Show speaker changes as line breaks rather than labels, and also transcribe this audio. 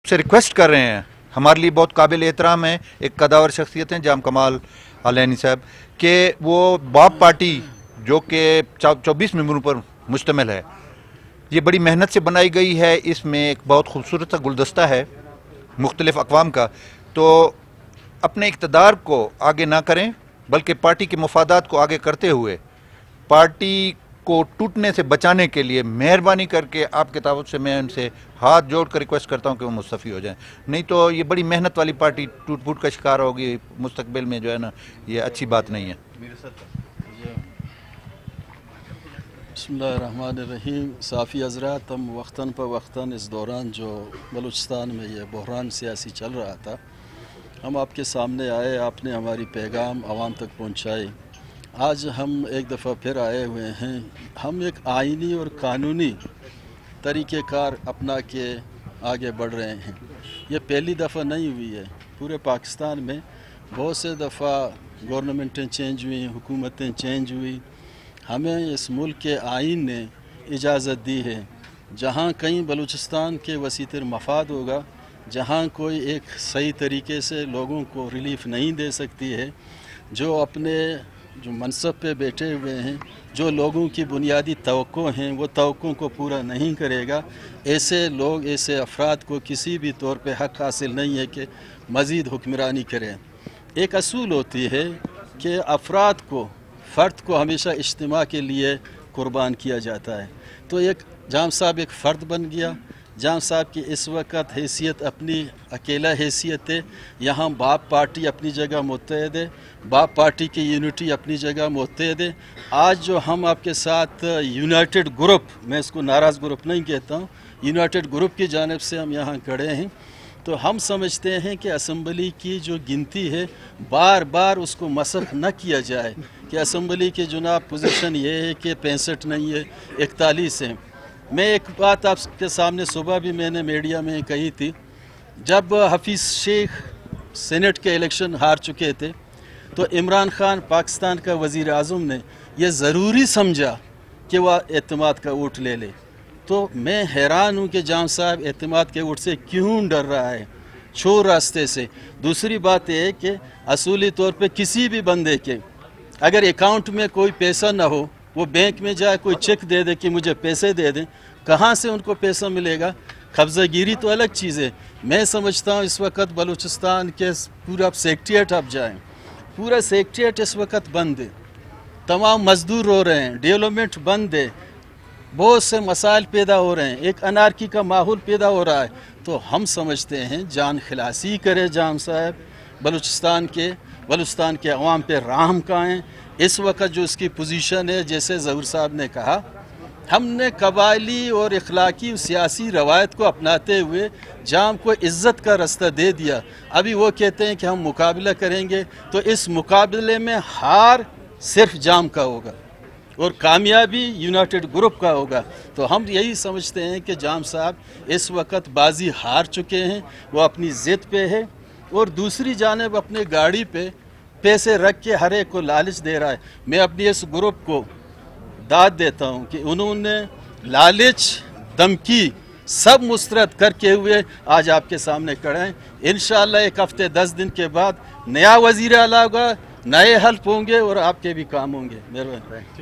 से रिक्वेस्ट कर रहे हैं, हमारे लिए बहुत काबिल एहतराम है, एक कदावर शख्सियत हैं जाम कमाल अलैनी साहब, कि वो बाप पार्टी जो कि 24 मेंबरों पर मुश्तमिल है, ये बड़ी मेहनत से बनाई गई है। इसमें एक बहुत खूबसूरत सा गुलदस्ता है मुख्तलिफ अक़वाम का। तो अपने इक़्तिदार को आगे ना करें, बल्कि पार्टी के मफादात को आगे करते हुए पार्टी को टूटने से बचाने के लिए मेहरबानी करके आपके तावुत से मैं उनसे हाथ जोड़ कर रिक्वेस्ट करता हूँ कि वो मुस्तफ़ी हो जाएं। नहीं तो ये बड़ी मेहनत वाली पार्टी टूट फूट का शिकार होगी मुस्तकबिल में, जो है ना, ये अच्छी बात नहीं है।
बिस्मिल्लाहिर्रहमानिर्रहीम। साफ़ी हज़रात, हम वक्तन प वक्तन इस दौरान जो बलूचिस्तान में ये बहरान सियासी चल रहा था, हम आपके सामने आए, आपने हमारी पैगाम आवाम तक पहुँचाए। आज हम एक दफ़ा फिर आए हुए हैं। हम एक आइनी और कानूनी तरीक़ेकार अपना के आगे बढ़ रहे हैं। ये पहली दफ़ा नहीं हुई है, पूरे पाकिस्तान में बहुत से दफ़ा गवर्नमेंटें चेंज हुई, हुकूमतें चेंज हुई। हमें इस मुल्क के आइन ने इजाज़त दी है, जहाँ कहीं बलूचिस्तान के वसीतर मफाद होगा, जहाँ कोई एक सही तरीके से लोगों को रिलीफ़ नहीं दे सकती है, जो अपने जो मनसब पे बैठे हुए हैं, जो लोगों की बुनियादी तवक्को हैं, वो तवक्कों को पूरा नहीं करेगा, ऐसे लोग, ऐसे अफराद को किसी भी तौर पे हक़ हासिल नहीं है कि मज़ीद हुक्मरानी करें। एक असूल होती है कि अफराद को, फ़र्द को हमेशा इज्तिमा के लिए कुर्बान किया जाता है। तो एक जाम साहब एक फ़र्द बन गया। जाम साहब की इस वक्त हैसियत अपनी अकेला हैसियत है। यहाँ बाप पार्टी अपनी जगह मुत्तहद है, बाप पार्टी की यूनिटी अपनी जगह मुत्तहद है। आज जो हम आपके साथ यूनाइटेड ग्रुप, मैं इसको नाराज़ ग्रुप नहीं कहता हूँ, यूनाइटेड ग्रुप की जानिब से हम यहाँ खड़े हैं, तो हम समझते हैं कि असम्बली की जो गिनती है, बार बार उसको मसख न किया जाए कि असम्बली की जुनाब पोजीशन ये है कि 65 नहीं है, 41 है। मैं एक बात आपके सामने सुबह भी मैंने मीडिया में कही थी, जब हफीज़ शेख सेनेट के इलेक्शन हार चुके थे, तो इमरान खान पाकिस्तान का वज़ीर आज़म ने यह ज़रूरी समझा कि वह एतमाद का वोट ले ले। तो मैं हैरान हूँ कि जाम साहब एतमाद के वोट से क्यों डर रहा है, छोर रास्ते से। दूसरी बात यह है कि असूली तौर पे किसी भी बंदे के अगर अकाउंट में कोई पैसा ना हो, वो बैंक में जाए, कोई चेक दे दे कि मुझे पैसे दे दें, कहाँ से उनको पैसा मिलेगा? कब्ज़ागिरी तो अलग चीज़ है। मैं समझता हूँ इस वक्त बलूचिस्तान के पूरा सेक्रेटेरिएट आप जाएँ, पूरा सेक्रेटेरिएट इस वक्त बंद है, तमाम मजदूर रो रहे हैं, डेवलपमेंट बंद है, बहुत से मसाइल पैदा हो रहे हैं, एक अनारकी का माहौल पैदा हो रहा है। तो हम समझते हैं जान खिलासी करे जाम साहब, बलूचिस्तान के अवाम पे रहम खाएँ। इस वक्त जो इसकी पोजीशन है, जैसे ज़हूर साहब ने कहा, हमने कबायली और इखलाकी सियासी रवायत को अपनाते हुए जाम को इज़्ज़त का रास्ता दे दिया। अभी वो कहते हैं कि हम मुकाबला करेंगे, तो इस मुकाबले में हार सिर्फ जाम का होगा और कामयाबी यूनाइटेड ग्रुप का होगा। तो हम यही समझते हैं कि जाम साहब इस वक्त बाजी हार चुके हैं, वो अपनी ज़िद पे है, और दूसरी जानिब अपने गाड़ी पे पैसे रख के हर एक को लालच दे रहा है। मैं अपनी इस ग्रुप को दाद देता हूँ कि उन्होंने लालच, धमकी सब मुस्तरद करके हुए आज आपके सामने खड़े हैं। इंशाअल्लाह एक हफ्ते 10 दिन के बाद नया वज़ीर आला होगा, नए हल्फ होंगे और आपके भी काम होंगे। मेहरबानी।